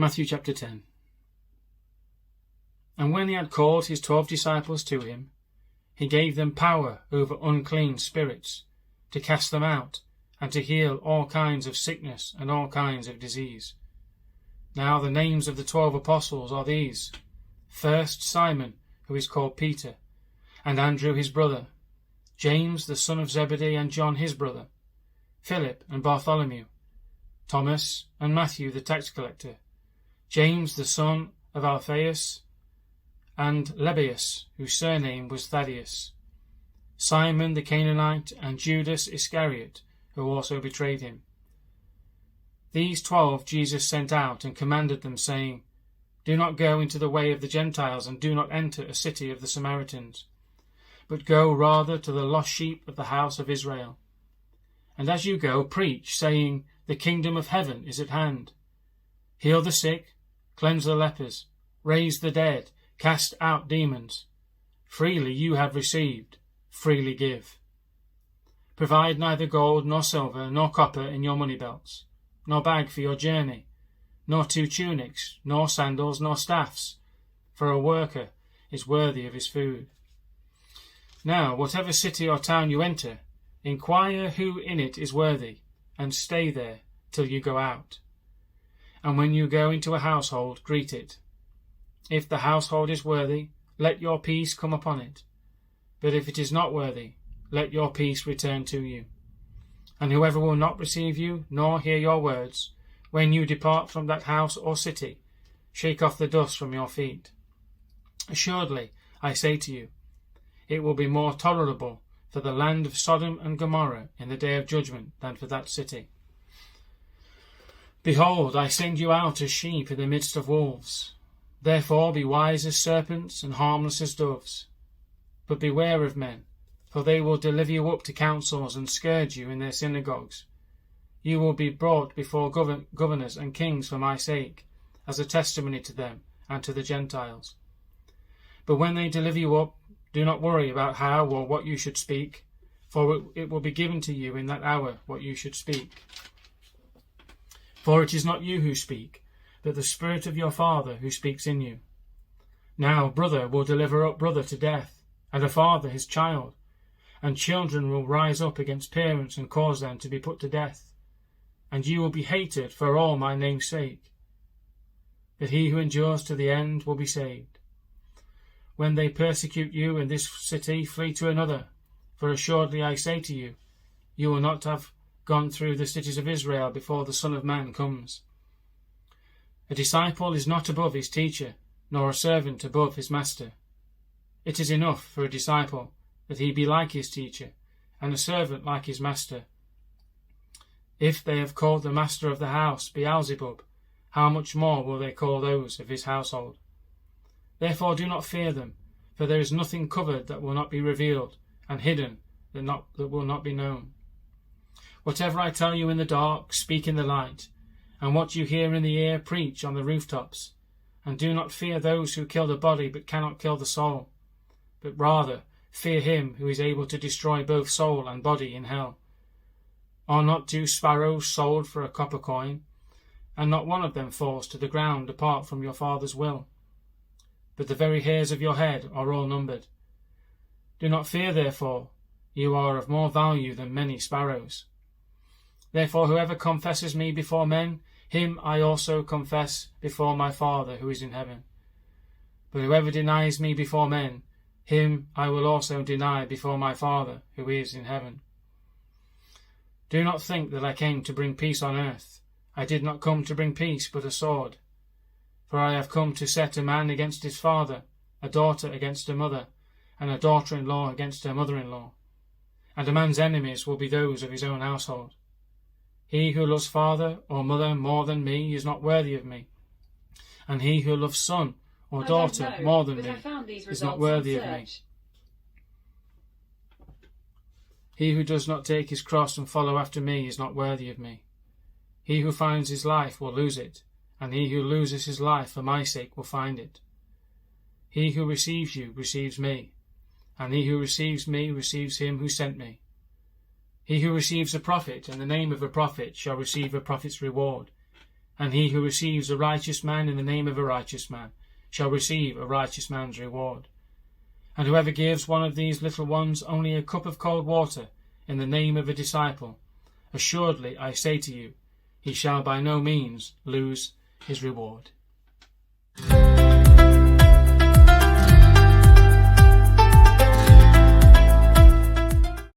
Matthew chapter 10. And when he had called his 12 disciples to him, he gave them power over unclean spirits, to cast them out, and to heal all kinds of sickness and all kinds of disease. Now the names of the 12 apostles are these: first Simon, who is called Peter, and Andrew his brother, James the son of Zebedee and John his brother, Philip and Bartholomew, Thomas and Matthew the tax collector, James the son of Alphaeus, and Lebbaeus, whose surname was Thaddeus, Simon the Canaanite, and Judas Iscariot, who also betrayed him. These 12 Jesus sent out and commanded them, saying, Do not go into the way of the Gentiles, and do not enter a city of the Samaritans, but go rather to the lost sheep of the house of Israel. And as you go, preach, saying, The kingdom of heaven is at hand. Heal the sick, cleanse the lepers, raise the dead, cast out demons. Freely you have received, freely give. Provide neither gold nor silver nor copper in your money belts, nor bag for your journey, nor 2 tunics, nor sandals, nor staffs, for a worker is worthy of his food. Now, whatever city or town you enter, inquire who in it is worthy, and stay there till you go out. And when you go into a household, greet it. If the household is worthy, let your peace come upon it. But if it is not worthy, let your peace return to you. And whoever will not receive you, nor hear your words, when you depart from that house or city, shake off the dust from your feet. Assuredly, I say to you, it will be more tolerable for the land of Sodom and Gomorrah in the day of judgment than for that city. Behold, I send you out as sheep in the midst of wolves. Therefore be wise as serpents and harmless as doves. But beware of men, for they will deliver you up to councils and scourge you in their synagogues. You will be brought before governors and kings for my sake, as a testimony to them and to the Gentiles. But when they deliver you up, do not worry about how or what you should speak, for it will be given to you in that hour what you should speak. For it is not you who speak, but the Spirit of your Father who speaks in you. Now brother will deliver up brother to death, and a father his child, and children will rise up against parents and cause them to be put to death. And you will be hated for all my name's sake. But he who endures to the end will be saved. When they persecute you in this city, flee to another. For assuredly I say to you, you will not have gone through the cities of Israel before the Son of Man comes. A disciple is not above his teacher, nor a servant above his master. It is enough for a disciple that he be like his teacher, and a servant like his master. If they have called the master of the house Beelzebub, how much more will they call those of his household? Therefore do not fear them, for there is nothing covered that will not be revealed, and hidden that will not be known. Whatever I tell you in the dark, speak in the light, and what you hear in the ear, preach on the rooftops. And do not fear those who kill the body but cannot kill the soul, but rather fear him who is able to destroy both soul and body in hell. Are not 2 sparrows sold for a copper coin, and not one of them falls to the ground apart from your Father's will? But the very hairs of your head are all numbered. Do not fear, therefore, you are of more value than many sparrows. Therefore whoever confesses me before men, him I also confess before my Father who is in heaven. But whoever denies me before men, him I will also deny before my Father who is in heaven. Do not think that I came to bring peace on earth. I did not come to bring peace, but a sword. For I have come to set a man against his father, a daughter against her mother, and a daughter-in-law against her mother-in-law. And a man's enemies will be those of his own household. He who loves father or mother more than me is not worthy of me. And he who loves son or daughter more than me is not worthy of me. He who does not take his cross and follow after me is not worthy of me. He who finds his life will lose it, and he who loses his life for my sake will find it. He who receives you receives me, and he who receives me receives him who sent me. He who receives a prophet in the name of a prophet shall receive a prophet's reward, And he who receives a righteous man in the name of a righteous man shall receive a righteous man's reward. And whoever gives one of these little ones only a cup of cold water in the name of a disciple, assuredly I say to you, he shall by no means lose his reward.